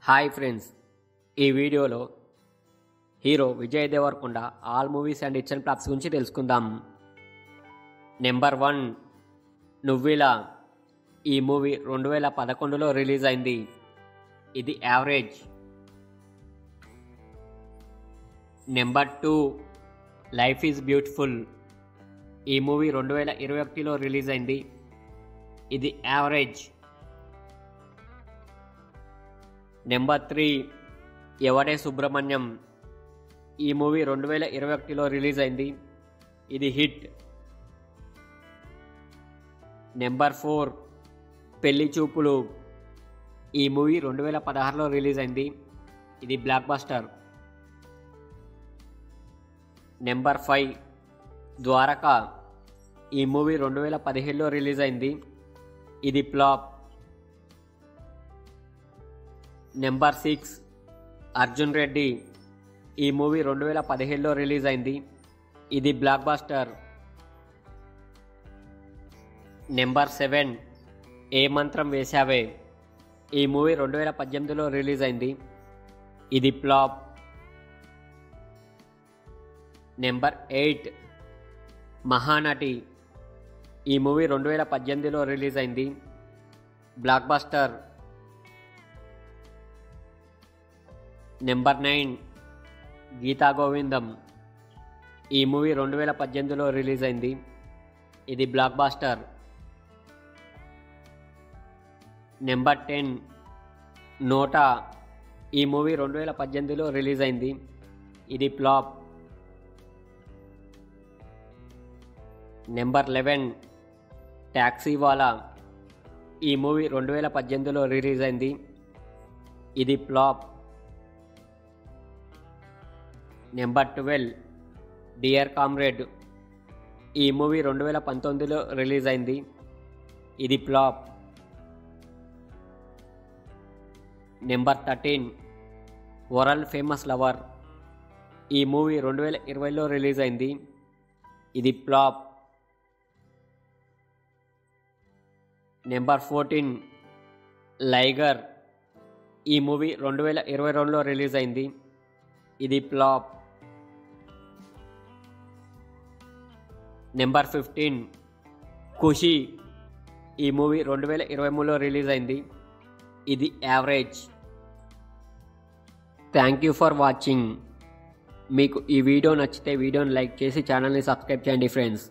Hi friends, ఈ వీడియోలో hero Vijay Devarakonda all movies and hits and flops గురించి తెలుసుకుందాం. నెంబర్ 1 నువ్విలా. ఈ మూవీ 2011లో రిలీజ్ అయింది. ఇది average. Number 2 life is beautiful. ఈ మూవీ 2021లో రిలీజ్ అయింది. ఇది యావరేజ్. నెంబర్ 3 ఎవడే సుబ్రహ్మణ్యం. ఈ మూవీ 2021లో రిలీజ్ అయింది. ఇది హిట్. నెంబర్ 4 పెళ్లి చూపులు. ఈ మూవీ 2016లో రిలీజ్ అయింది. ఇది బ్లాక్ బస్టర్. నెంబర్ 5 ద్వారకా. ఈ మూవీ 2017లో రిలీజ్ అయింది. ఇది ఫ్లాప్. నెంబర్ 6 అర్జున్ రెడ్డి. ఈ మూవీ 2017లో రిలీజ్ అయింది. ఇది బ్లాక్ బస్టర్. నెంబర్ 7 ఏ మంత్రం వేశావే. ఈ మూవీ 2018లో రిలీజ్ అయింది. ఇది ఫ్లాప్. నెంబర్ 8 మహానటి. ఈ మూవీ 2018లో రిలీజ్ అయింది. Block buster. నెంబర్ 9 గీతా గోవిందం. ఈ మూవీ 2018లో రిలీజ్ అయింది. ఇది బ్లాక్ బస్టర్. నెంబర్ 10 నోటా. ఈ మూవీ 2018లో రిలీజ్ అయింది. ఇది ఫ్లాప్. నెంబర్ 11 ట్యాక్సీవాలా. ఈ మూవీ 2018లో రిలీజ్ అయింది. ఇది ఫ్లాప్. Number 12 dear comrade. ఈ మూవీ 2019లో రిలీజ్ అయింది. ఇది flop. Number 13 world famous lover. ఈ మూవీ 2020లో రిలీజ్ అయింది. ఇది ఫ్లాప్. నెంబర్ 14 లైగర్. ఈ మూవీ 2022లో రిలీజ్ అయింది. ఇది ఫ్లాప్. నెంబర్ 15 ఖుషి. ఈ మూవీ 2023లో రిలీజ్ అయింది. ఇది average. Thank you for watching. మీకు ఈ వీడియో నచ్చితే వీడియోని లైక్ చేసి ఛానల్ని సబ్స్క్రైబ్ చేయండి ఫ్రెండ్స్.